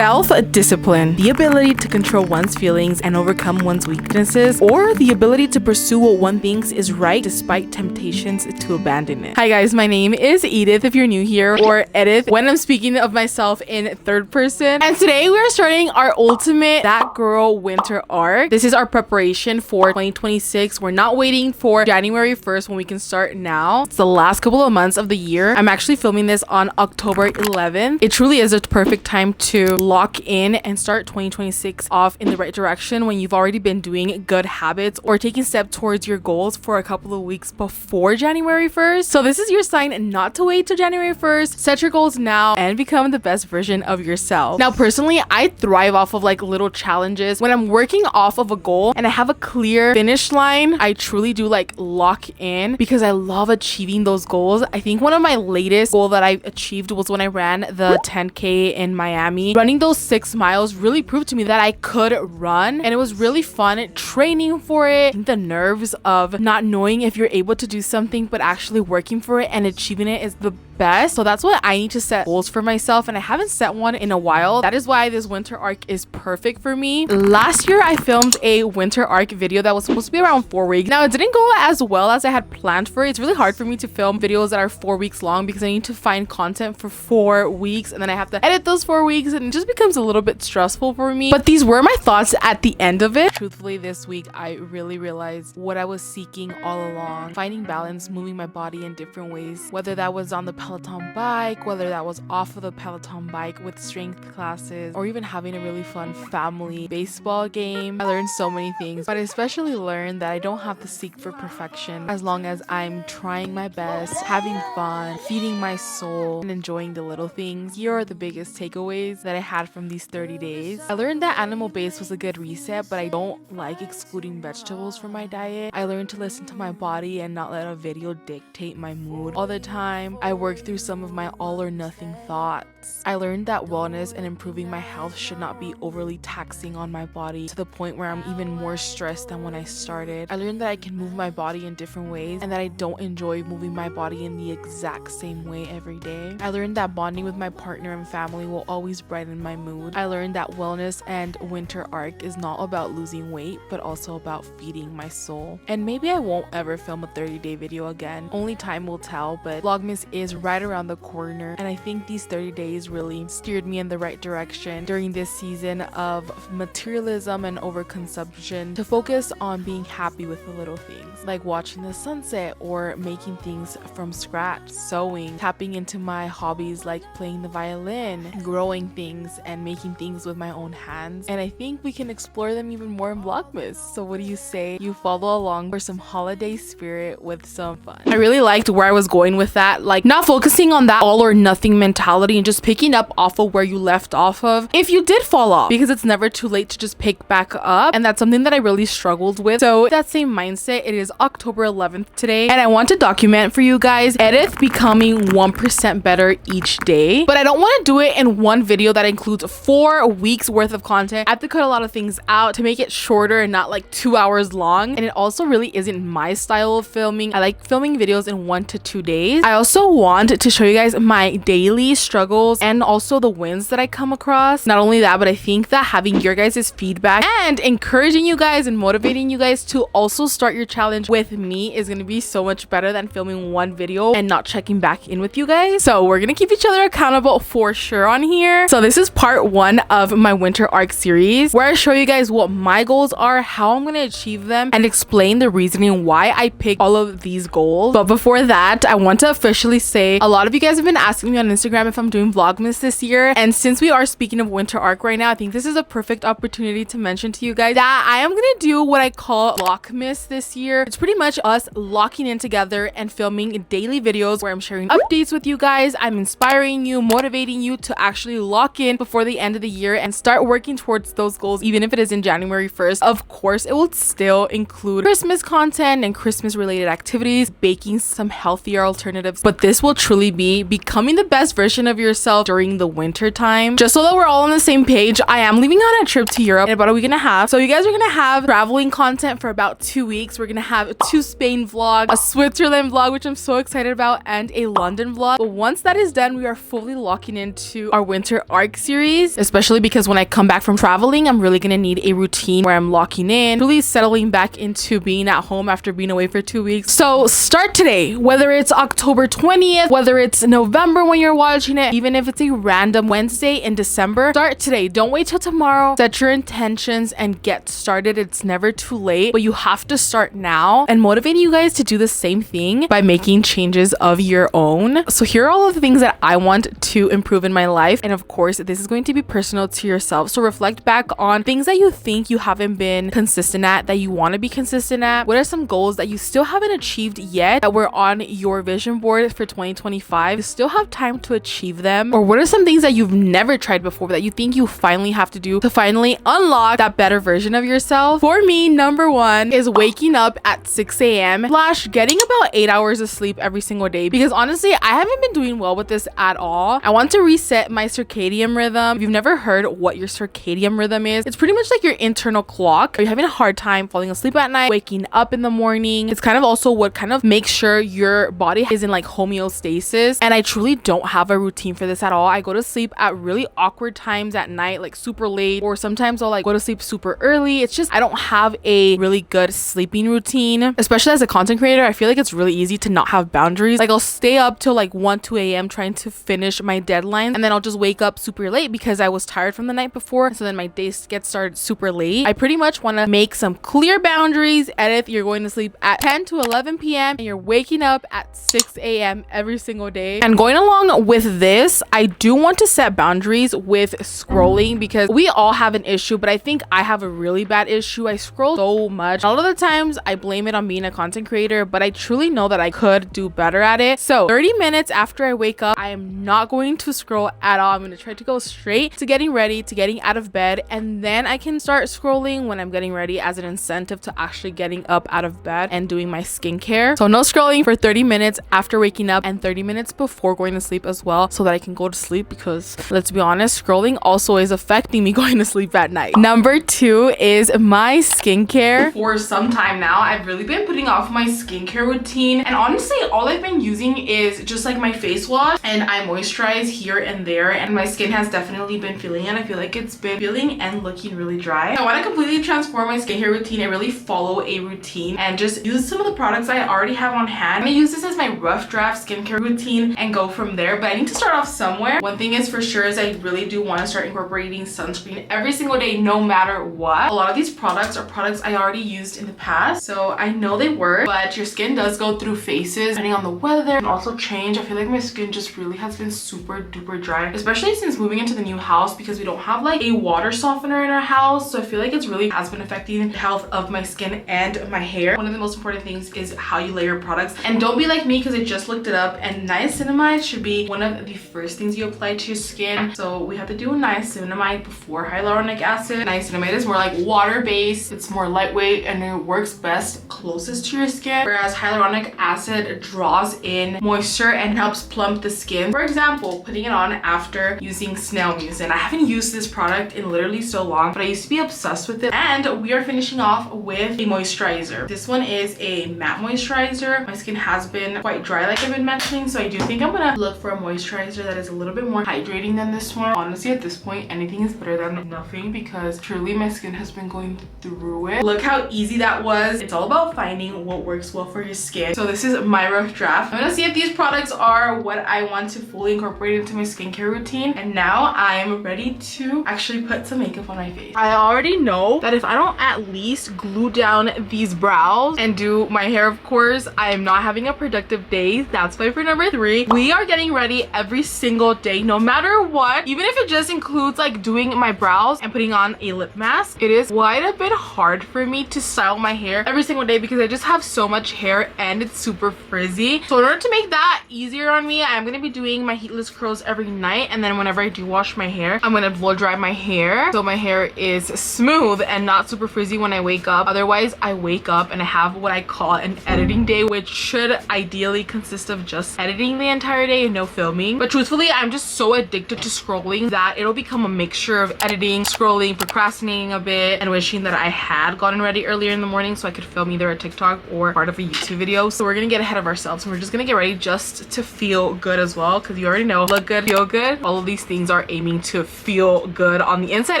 Self-discipline, the ability to control one's feelings and overcome one's weaknesses, or the ability to pursue what one thinks is right despite temptations to abandon it. Hi guys, my name is Edith if you're new here, or Edith when I'm speaking of myself in third person. And today we are starting our ultimate That Girl winter arc. This is our preparation for 2026. We're not waiting for January 1st when we can start now. It's the last couple of months of the year. I'm actually filming this on October 11th. It truly is a perfect time to lock in and start 2026 off in the right direction when you've already been doing good habits or taking steps towards your goals for a couple of weeks before January 1st. So this is your sign not to wait till January 1st. Set your goals now and become the best version of yourself. Now, personally, I thrive off of like little challenges. When I'm working off of a goal and I have a clear finish line, I truly do like lock in because I love achieving those goals. I think one of my latest goal that I achieved was when I ran the 10K in Miami. Running those 6 miles really proved to me that I could run, and it was really fun training for it. The nerves of not knowing if you're able to do something but actually working for it and achieving it is the best. So that's what I need to set goals for myself, and I haven't set one in a while. That is why this winter arc is perfect for me. Last year I filmed a winter arc video that was supposed to be around 4 weeks. Now it didn't go as well as I had planned for it. It's really hard for me to film videos that are 4 weeks long because I need to find content for 4 weeks and then I have to edit those 4 weeks, and it just becomes a little bit stressful for me. But these were my thoughts at the end of it. Truthfully, this week I really realized what I was seeking all along: finding balance, moving my body in different ways, whether that was on the Peloton bike, whether that was off of the Peloton bike with strength classes, or even having a really fun family baseball game. I learned so many things, but I especially learned that I don't have to seek for perfection as long as I'm trying my best, having fun, feeding my soul, and enjoying the little things. Here are the biggest takeaways that I had from these 30 days. I learned that animal-based was a good reset, but I don't like excluding vegetables from my diet. I learned to listen to my body and not let a video dictate my mood all the time. I worked through some of my all or nothing thoughts. I learned that wellness and improving my health should not be overly taxing on my body to the point where I'm even more stressed than when I started. I learned that I can move my body in different ways and that I don't enjoy moving my body in the exact same way every day. I learned that bonding with my partner and family will always brighten my mood. I learned that wellness and winter arc is not about losing weight, but also about feeding my soul. And maybe I won't ever film a 30-day video again. Only time will tell, but Vlogmas is right around the corner, and I think these 30 days really steered me in the right direction during this season of materialism and overconsumption to focus on being happy with the little things, like watching the sunset or making things from scratch, sewing, tapping into my hobbies like playing the violin, growing things and making things with my own hands. And I think we can explore them even more in Vlogmas. So what do you say you follow along for some holiday spirit with some fun? I really liked where I was going with that, like not focusing on that all or nothing mentality and just picking up off of where you left off of if you did fall off, because it's never too late to just pick back up. And that's something that I really struggled with. So that same mindset, it is October 11th today, and I want to document for you guys Edith becoming 1% better each day. But I don't want to do it in one video that includes 4 weeks worth of content. I have to cut a lot of things out to make it shorter and not like 2 hours long. And it also really isn't my style of filming. I like filming videos in 1 to 2 days. I also want to show you guys my daily struggles and also the wins that I come across. Not only that, but I think that having your guys' feedback and encouraging you guys and motivating you guys to also start your challenge with me is going to be so much better than filming one video and not checking back in with you guys. So we're going to keep each other accountable for sure on here. So this is part 1 of my winter arc series where I show you guys what my goals are, how I'm going to achieve them, and explain the reasoning why I picked all of these goals. But before that, I want to officially say a lot of you guys have been asking me on Instagram if I'm doing Vlogmas this year, and since we are speaking of winter arc right now, I think this is a perfect opportunity to mention to you guys that I am gonna do what I call Vlogmas this year. It's pretty much us locking in together and filming daily videos where I'm sharing updates with you guys. I'm inspiring you, motivating you to actually lock in before the end of the year and start working towards those goals, even if it is in January 1st. Of course, it will still include Christmas content and Christmas related activities, baking some healthier alternatives, but this will truly be becoming the best version of yourself myself during the winter time. Just so that we're all on the same page, I am leaving on a trip to Europe in about a week and a half. So you guys are gonna have traveling content for about 2 weeks. We're gonna have a 2 Spain vlog, a Switzerland vlog, which I'm so excited about, and a London vlog. But once that is done, we are fully locking into our winter arc series, especially because when I come back from traveling, I'm really gonna need a routine where I'm locking in, really settling back into being at home after being away for 2 weeks. So start today, whether it's October 20th, whether it's November when you're watching it, even if it's a random Wednesday in December, start today. Don't wait till tomorrow. Set your intentions and get started. It's never too late, but you have to start now, and motivating you guys to do the same thing by making changes of your own. So here are all of the things that I want to improve in my life, and of course this is going to be personal to yourself. So reflect back on things that you think you haven't been consistent at, that you want to be consistent at. What are some goals that you still haven't achieved yet that were on your vision board for 2025? You still have time to achieve them. Or what are some things that you've never tried before that you think you finally have to do to finally unlock that better version of yourself? For me, number one is waking up at 6 a.m. / getting about 8 hours of sleep every single day, because honestly I haven't been doing well with this at all. I want to reset my circadian rhythm. If you've never heard what your circadian rhythm is, it's pretty much like your internal clock. Are you having a hard time falling asleep at night, waking up in the morning? It's kind of also what kind of makes sure your body is in like homeostasis, and I truly don't have a routine for this at all. I go to sleep at really awkward times at night, like super late, or sometimes I'll like go to sleep super early. It's just I don't have a really good sleeping routine, especially as a content creator. I feel like it's really easy to not have boundaries. Like I'll stay up till like 1 2 a.m. trying to finish my deadline, and then I'll just wake up super late because I was tired from the night before, so then my day gets started super late. I pretty much want to make some clear boundaries. Edith, you're going to sleep at 10 to 11 p.m. and you're waking up at 6 a.m. every single day. And going along with this, I do want to set boundaries with scrolling, because we all have an issue, but I think I have a really bad issue. I scroll so much. A lot of the times I blame it on being a content creator, but I truly know that I could do better at it. So 30 minutes after I wake up, I am not going to scroll at all. I'm going to try to go straight to getting ready, to getting out of bed, and then I can start scrolling when I'm getting ready as an incentive to actually getting up out of bed and doing my skincare. So no scrolling for 30 minutes after waking up, and 30 minutes before going to sleep as well, so that I can go to sleep, because let's be honest, scrolling also is affecting me going to sleep at night. Number 2 is my skincare. For some time now, I've really been putting off my skincare routine, and honestly all I've been using is just like my face wash, and I moisturize here and there, and my skin has definitely been feeling it. I feel like it's been feeling and looking really dry. I want to completely transform my skincare routine and really follow a routine and just use some of the products I already have on hand. I'm gonna use this as my rough draft skincare routine and go from there, but I need to start off somewhere. One thing is for sure is I really do want to start incorporating sunscreen every single day, no matter what. A lot of these products are products I already used in the past, so I know they work, but your skin does go through phases depending on the weather and also change. I feel like my skin just really has been super duper dry, especially since moving into the new house, because we don't have like a water softener in our house. So I feel like it's really has been affecting the health of my skin and my hair. One of the most important things is how you layer products, and don't be like me, because I just looked it up, and niacinamide should be one of the first things you apply to your skin. So we have to do niacinamide before hyaluronic acid. Niacinamide is more like water based, it's more lightweight, and it works best closest to your skin, whereas hyaluronic acid draws in moisture and helps plump the skin. For example, putting it on after using snail mucin. I haven't used this product in literally so long, but I used to be obsessed with it. And we are finishing off with a moisturizer. This one is a matte moisturizer. My skin has been quite dry, like I've been mentioning, so I do think I'm gonna look for a moisturizer that is a little bit more hydrating than this one. Honestly, at this point, anything is better than nothing, because truly my skin has been going through it. Look how easy that was. It's all about finding what works well for your skin. So this is my rough draft. I'm gonna see if these products are what I want to fully incorporate into my skincare routine, and now I'm ready to actually put some makeup on my face. I already know that if I don't at least glue down these brows and do my hair, of course, I am not having a productive day. That's why for number 3, we are getting ready every single day, no matter what. Even if it just includes like doing my brows and putting on a lip mask. It is quite a bit hard for me to style my hair every single day, because I just have so much hair and it's super frizzy. So in order to make that easier on me, I'm gonna be doing my heatless curls every night, and then whenever I do wash my hair, I'm gonna blow dry my hair so my hair is smooth and not super frizzy when I wake up. Otherwise, I wake up and I have what I call an editing day, which should ideally consist of just editing the entire day and no filming. But truthfully, Truly, I'm just so addicted to scrolling that it'll become a mixture of editing, scrolling, procrastinating a bit, and wishing that I had gotten ready earlier in the morning so I could film either a TikTok or part of a YouTube video. So we're gonna get ahead of ourselves and we're just gonna get ready just to feel good as well, because you already know, look good, feel good. All of these things are aiming to feel good on the inside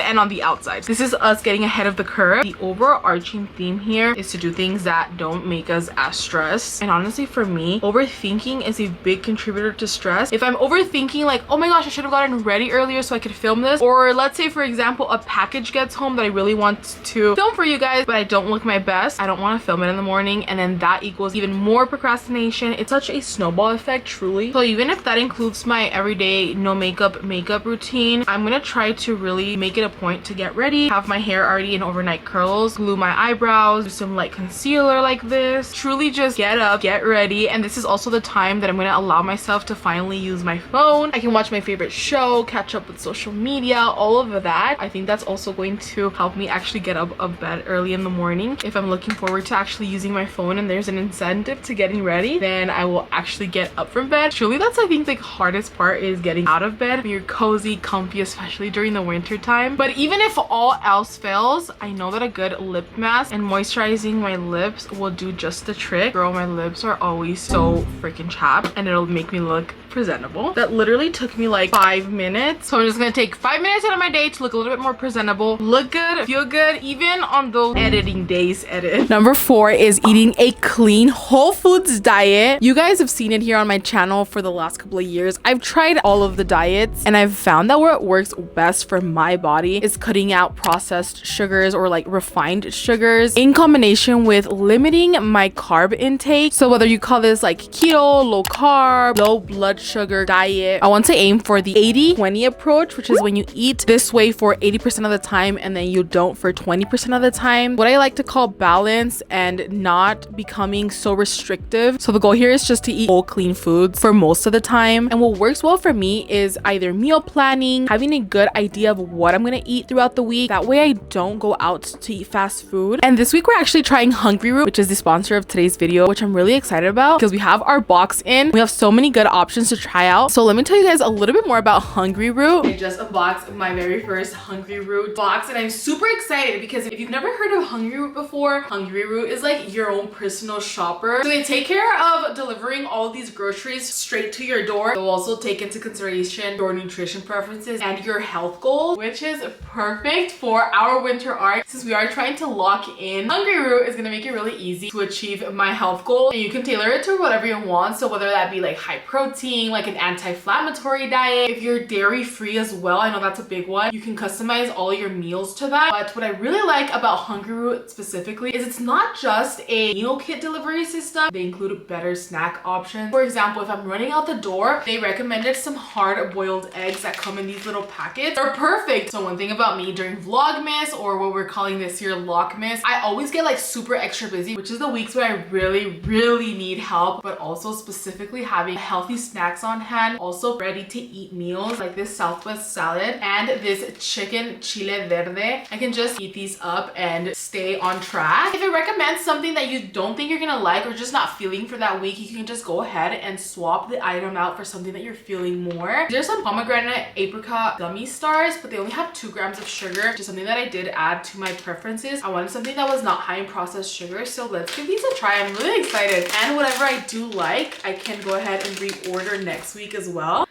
and on the outside. This is us getting ahead of the curve. The overarching theme here is to do things that don't make us as stressed. And honestly, for me, overthinking is a big contributor to stress. If I'm overthinking like, oh my gosh, I should have gotten ready earlier so I could film this, or let's say for example a package gets home that I really want to film for you guys but I don't look my best, I don't want to film it in the morning, and then that equals even more procrastination. It's such a snowball effect, truly. So even if that includes my everyday no makeup routine, I'm gonna try to really make it a point to get ready, have my hair already in overnight curls, glue my eyebrows, do some light concealer like this, truly just get up, get ready. And this is also the time that I'm gonna allow myself to finally use my phone. I can watch my favorite show, catch up with social media, all of that. I think that's also going to help me actually get out of bed early in the morning. If I'm looking forward to actually using my phone and there's an incentive to getting ready, then I will actually get up from bed. Truly, that's I think the hardest part, is getting out of bed. You're cozy, comfy, especially during the winter time. But even if all else fails, I know that a good lip mask and moisturizing my lips will do just the trick. Girl, my lips are always so freaking chapped and it'll make me look presentable. That literally took me like 5 minutes. So I'm just gonna take 5 minutes out of my day to look a little bit more presentable, look good, feel good, even on those editing days. Number 4 is eating a clean whole foods diet. You guys have seen it here on my channel for the last couple of years. I've tried all of the diets and I've found that what works best for my body is cutting out processed sugars or like refined sugars in combination with limiting my carb intake. So whether you call this like keto, low carb, low blood sugar diet, I want to aim for the 80-20 approach, which is when you eat this way for 80% of the time and then you don't for 20% of the time. What I like to call balance and not becoming so restrictive. So the goal here is just to eat whole clean foods for most of the time. And what works well for me is either meal planning, having a good idea of what I'm gonna eat throughout the week. That way I don't go out to eat fast food. And this week we're actually trying Hungry Root, which is the sponsor of today's video, which I'm really excited about because we have our box in. We have so many good options to try out. So let me tell you guys a little bit more about Hungry Root. I just unboxed my very first Hungry Root box and I'm super excited because if you've never heard of Hungry Root before, Hungry Root is like your own personal shopper. So they take care of delivering all of these groceries straight to your door. They'll also take into consideration your nutrition preferences and your health goals, which is perfect for our winter art. Since we are trying to lock in, Hungry Root is gonna make it really easy to achieve my health goal. And you can tailor it to whatever you want. So whether that be like high protein, like an anti-inflammatory diet, if you're dairy free as well, I know that's a big one, you can customize all your meals to that. But what I really like about Hungry Root specifically is it's not just a meal kit delivery system. They include better snack options. For example, if I'm running out the door, they recommended some hard boiled eggs that come in these little packets. They're perfect. So one thing about me during Vlogmas, or what we're calling this year Lockmas, I always get like super extra busy, which is the weeks where I really need help, but also specifically having healthy snacks on hand, also ready to eat meals like this Southwest salad and this chicken chile verde. I can just eat these up and stay on track. If it recommends something that you don't think you're gonna like or just not feeling for that week, you can just go ahead and swap the item out for something that you're feeling more. There's some pomegranate apricot gummy stars, but they only have 2 grams of sugar, which is something that I did add to my preferences. I wanted something that was not high in processed sugar, so let's give these a try. I'm really excited. And whatever I do like, I can go ahead and reorder next week as well.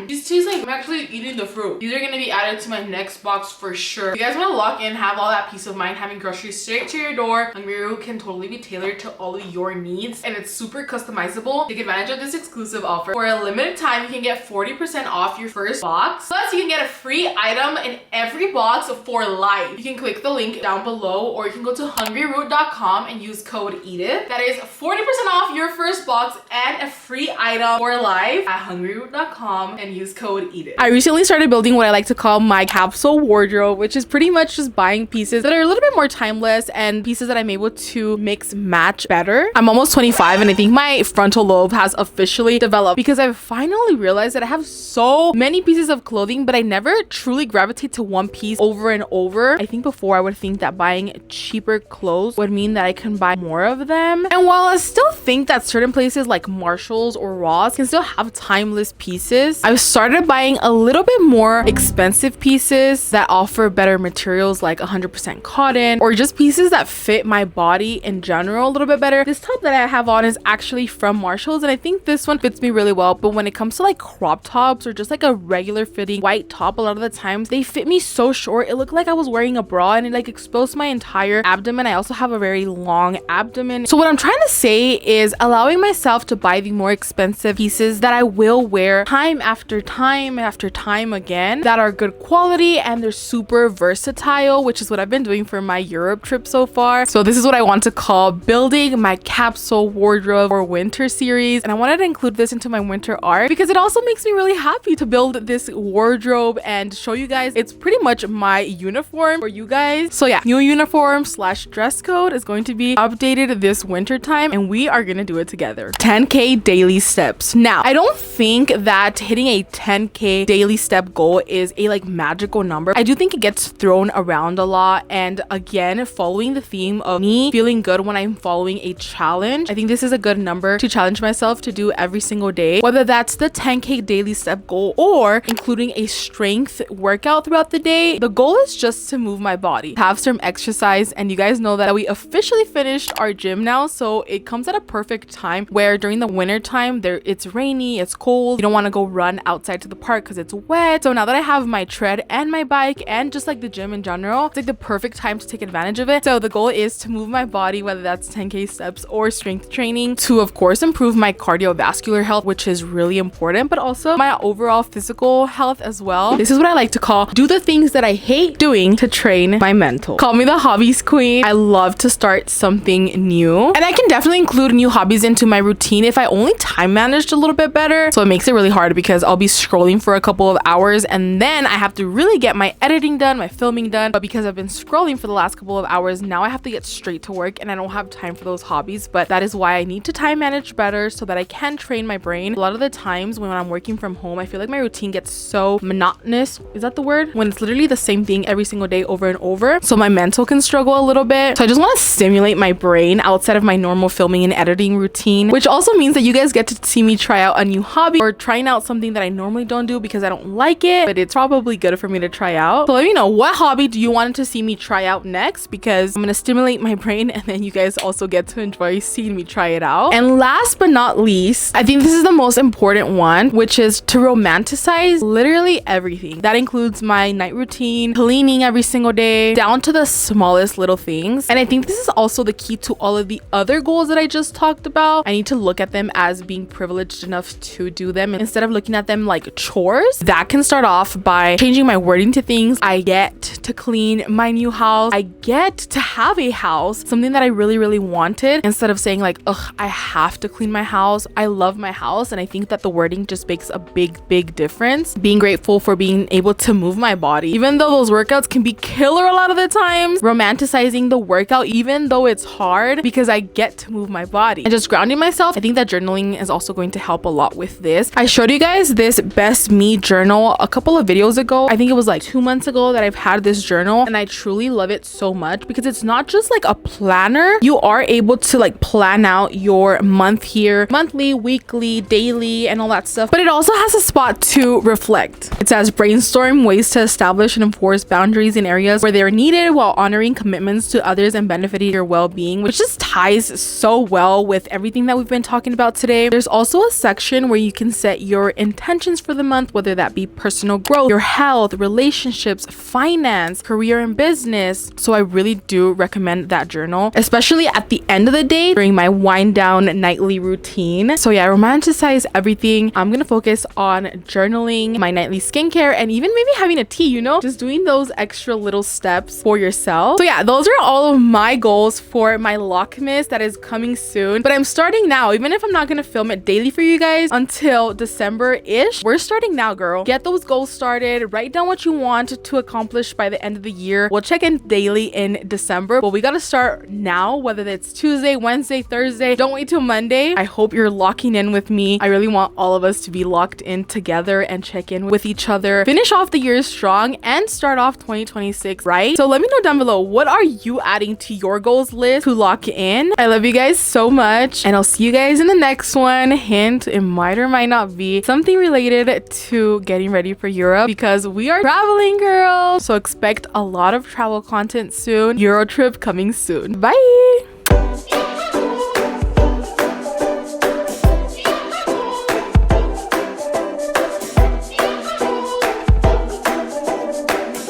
These taste like I'm actually eating the fruit. These are going to be added to my next box for sure. If you guys want to lock in, have all that peace of mind, having groceries straight to your door, Hungry Root can totally be tailored to all of your needs and it's super customizable. Take advantage of this exclusive offer. For a limited time, you can get 40% off your first box. Plus, you can get a free item in every box for life. You can click the link down below or you can go to hungryroot.com and use code EDITH. That is 40% off your first box and a free item for life at hungryroot.com and use code EDITH. I recently started building what I like to call my capsule wardrobe, which is pretty much just buying pieces that are a little bit more timeless and pieces that I'm able to mix match better. I'm almost 25 and I think my frontal lobe has officially developed because I've finally realized that I have so many pieces of clothing, but I never truly gravitate to one piece over and over. I think before I would think that buying cheaper clothes would mean that I can buy more of them. And while I still think that certain places like Marshall's or Ross can still have timeless pieces, I've started buying a little bit more expensive pieces that offer better materials like 100% cotton, or just pieces that fit my body in general a little bit better. This top that I have on is actually from Marshall's, and I think this one fits me really well. But when it comes to like crop tops or just like a regular fitting white top, a lot of the times they fit me so short. It looked like I was wearing a bra, and it like exposed my entire abdomen. I also have a very long abdomen. So what I'm trying to say is allowing myself to buy the more expensive pieces that I will wear time after time after time again, that are good quality and they're super versatile, which is what I've been doing for my Europe trip so far. So this is what I want to call building my capsule wardrobe for winter series, and I wanted to include this into my winter art because it also makes me really happy to build this wardrobe and show you guys. It's pretty much my uniform for you guys. So yeah, new uniform slash dress code is going to be updated this winter time, and we are gonna do it together. 10K daily steps. Now, I don't think that hitting a 10K daily step goal is a like magical number. I do think it gets thrown around a lot, and again, following the theme of me feeling good when I'm following a challenge, I think this is a good number to challenge myself to do every single day, whether that's the 10K daily step goal or including a strength workout throughout the day. The goal is just to move my body, have some exercise, and you guys know that we officially finished our gym now, so it comes at a perfect time where during the winter time it's rainy, it's cold, you don't want to go run outside to the park because it's wet. So now that I have my tread and my bike and just like the gym in general, it's like the perfect time to take advantage of it. So the goal is to move my body, whether that's 10K steps or strength training, to of course improve my cardiovascular health, which is really important, but also my overall physical health as well. This is what I like to call do the things that I hate doing to train my mental. Call me the hobbies queen. I love to start something new, and I can definitely include new hobbies into my routine if I only time managed a little bit better. So it makes it really hard because I'll be scrolling for a couple of hours and then I have to really get my editing done, my filming done. But because I've been scrolling for the last couple of hours, now I have to get straight to work and I don't have time for those hobbies. But that is why I need to time manage better so that I can train my brain. A lot of the times when I'm working from home, I feel like my routine gets so monotonous. Is that the word? When it's literally the same thing every single day over and over. So my mental can struggle a little bit. So I just want to stimulate my brain outside of my normal filming and editing routine, which also means that you guys get to see me try out a new hobby or trying out something that I normally don't do because I don't like it, but it's probably good for me to try out. So let me know, what hobby do you want to see me try out next? Because I'm gonna stimulate my brain and then you guys also get to enjoy seeing me try it out. And last but not least, I think this is the most important one, which is to romanticize literally everything. That includes my night routine, cleaning every single day, down to the smallest little things. And I think this is also the key to all of the other goals that I just talked about. I need to look at them as being privileged enough to do them instead of looking at them like chores. That can start off by changing my wording to things. I get to clean my new house. I get to have a house, something that I really, really wanted, instead of saying like, ugh, I have to clean my house. I love my house. And I think that the wording just makes a big difference. Being grateful for being able to move my body, even though those workouts can be killer a lot of the times. Romanticizing the workout, even though it's hard, because I get to move my body. And just grounding myself. I think that journaling is also going to help a lot with this. I showed you guys this best me journal a couple of videos ago. I think it was like 2 months ago that I've had this journal, and I truly love it so much because it's not just like a planner. You are able to like plan out your month here, monthly, weekly, daily, and all that stuff. But it also has a spot to reflect. It says brainstorm ways to establish and enforce boundaries in areas where they're needed while honoring commitments to others and benefiting your well-being, which just ties so well with everything that we've been talking about today. There's also a section where you can set your intentions for the month, whether that be personal growth, your health, relationships, finance, career, and business. So I really do recommend that journal, especially at the end of the day during my wind down nightly routine. So yeah, romanticize everything. I'm gonna focus on journaling, my nightly skincare, and even maybe having a tea, you know, just doing those extra little steps for yourself. So yeah, those are all of my goals for my Lockmas that is coming soon. But I'm starting now, even if I'm not gonna film it daily for you guys until December-ish. We're starting now, girl. Get those goals started. Write down what you want to accomplish by the end of the year. We'll check in daily in December, but we gotta start now, whether it's Tuesday, Wednesday, Thursday. Don't wait till Monday. I hope you're locking in with me. I really want all of us to be locked in together and check in with each other, finish off the year strong, and start off 2026 right. So let me know down below, what are you adding to your goals list to lock in? I love you guys so much, and I'll see you guys in the next one. Hint, it might or might not be something related to getting ready for Europe, because we are traveling, girl. So expect a lot of travel content soon. Euro trip coming soon. Bye.